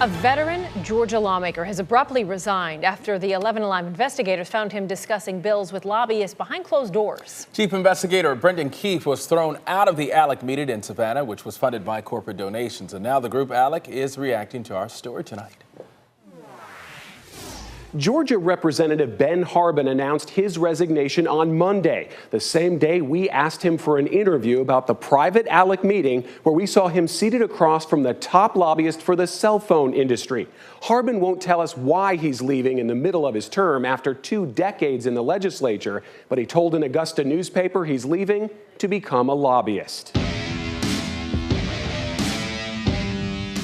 A veteran Georgia lawmaker has abruptly resigned after the 11 Alive investigators found him discussing bills with lobbyists behind closed doors. Chief Investigator Brendan Keefe was thrown out of the ALEC meeting in Savannah, which was funded by corporate donations. And now the group ALEC is reacting to our story tonight. Georgia Representative Ben Harbin announced his resignation on Monday, the same day we asked him for an interview about the private ALEC meeting where we saw him seated across from the top lobbyist for the cell phone industry. Harbin won't tell us why he's leaving in the middle of his term after 2 decades in the legislature, but he told an Augusta newspaper he's leaving to become a lobbyist.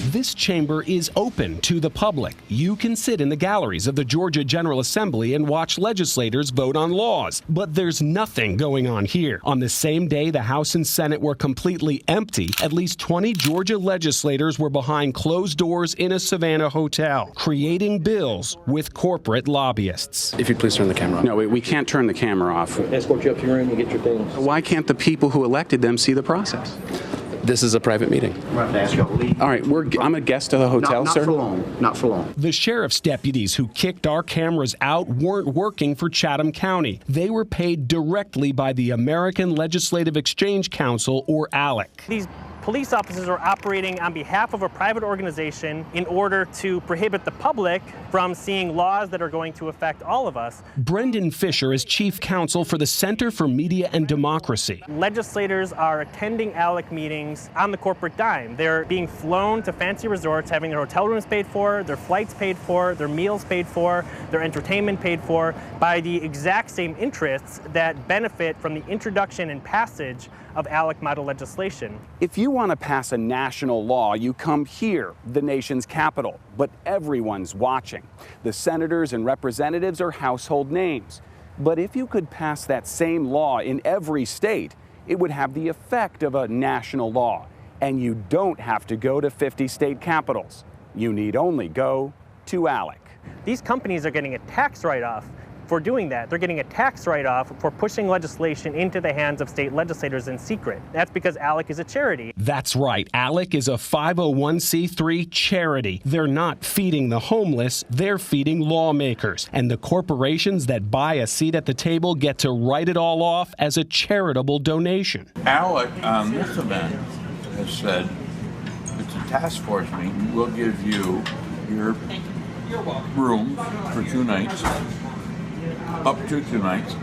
This chamber is open to the public. You can sit in the galleries of the Georgia General Assembly and watch legislators vote on laws. But there's nothing going on here. On the same day the House and Senate were completely empty, at least 20 Georgia legislators were behind closed doors in a Savannah hotel, creating bills with corporate lobbyists. If you'd please turn the camera off. No, we can't turn the camera off. Escort you up to your room and get your things. Why can't the people who elected them see the process? This is a private meeting. Right, ask you to leave. All right, I'm a guest of the hotel, not sir. Not for long. Not for long. The sheriff's deputies who kicked our cameras out weren't working for Chatham County. They were paid directly by the American Legislative Exchange Council, or ALEC. These police officers are operating on behalf of a private organization in order to prohibit the public from seeing laws that are going to affect all of us. Brendan Fischer is chief counsel for the Center for Media and Democracy. Legislators are attending ALEC meetings on the corporate dime. They're being flown to fancy resorts, having their hotel rooms paid for, their flights paid for, their meals paid for, their entertainment paid for by the exact same interests that benefit from the introduction and passage of ALEC model legislation. If you want to pass a national law, you come here, the nation's capital. But everyone's watching. The senators and representatives are household names. But if you could pass that same law in every state, it would have the effect of a national law. And you don't have to go to 50 state capitals. You need only go to ALEC. These companies are getting a tax write-off for doing that. They're getting a tax write-off for pushing legislation into the hands of state legislators in secret. That's because ALEC is a charity. That's right. ALEC is a 501c3 charity. They're not feeding the homeless, they're feeding lawmakers. And the corporations that buy a seat at the table get to write it all off as a charitable donation. ALEC on this event has said it's a task force meeting. We'll give you your room for 2 nights. Up to 2 nights,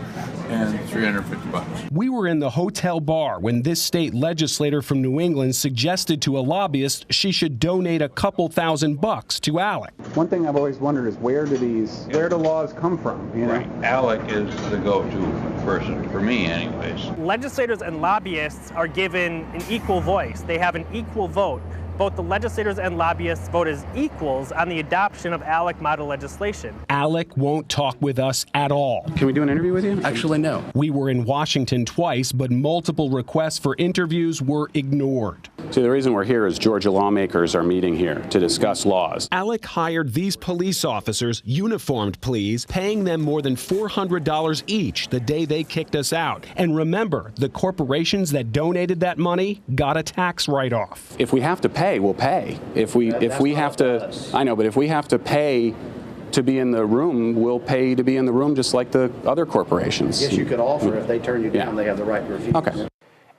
and $350. We were in the hotel bar when this state legislator from New England suggested to a lobbyist she should donate a couple $1,000 to ALEC. One thing I've always wondered is where do laws come from? You know? Right. ALEC is the go-to person, for me anyways. Legislators and lobbyists are given an equal voice. They have an equal vote. Both the legislators and lobbyists vote as equals on the adoption of ALEC model legislation. ALEC won't talk with us at all. Can we do an interview with you? Actually, no. We were in Washington twice, but multiple requests for interviews were ignored. See, the reason we're here is Georgia lawmakers are meeting here to discuss laws. ALEC hired these police officers, uniformed please, paying them more than $400 each the day they kicked us out. And remember, the corporations that donated that money got a tax write-off. If we have to pay, we'll pay. If we have to, I know, but if we have to pay to be in the room, we'll pay to be in the room just like the other corporations. Yes, you could offer. If they turn you down, they have the right to refuse. Okay.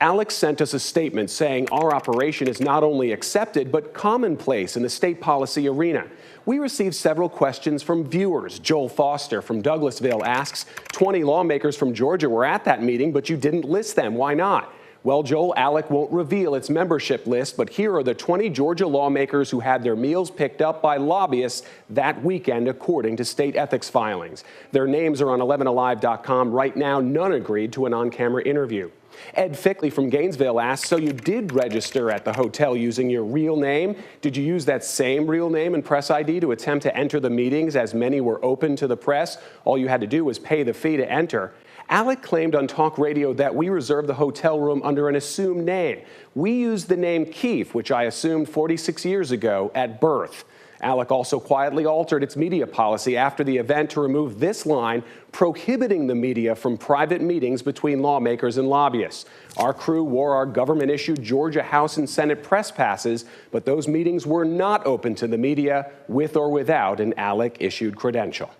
ALEC sent us a statement saying our operation is not only accepted, but commonplace in the state policy arena. We received several questions from viewers. Joel Foster from Douglasville asks, 20 lawmakers from Georgia were at that meeting, but you didn't list them. Why not? Well, Joel, ALEC won't reveal its membership list, but here are the 20 Georgia lawmakers who had their meals picked up by lobbyists that weekend, according to state ethics filings. Their names are on 11alive.com right now. None agreed to an on-camera interview. Ed Fickley from Gainesville asks, so you did register at the hotel using your real name? Did you use that same real name and press ID to attempt to enter the meetings as many were open to the press? All you had to do was pay the fee to enter. ALEC claimed on talk radio that we reserved the hotel room under an assumed name. We used the name Keefe, which I assumed 46 years ago at birth. ALEC also quietly altered its media policy after the event to remove this line prohibiting the media from private meetings between lawmakers and lobbyists. Our crew wore our government-issued Georgia House and Senate press passes, but those meetings were not open to the media with or without an ALEC-issued credential.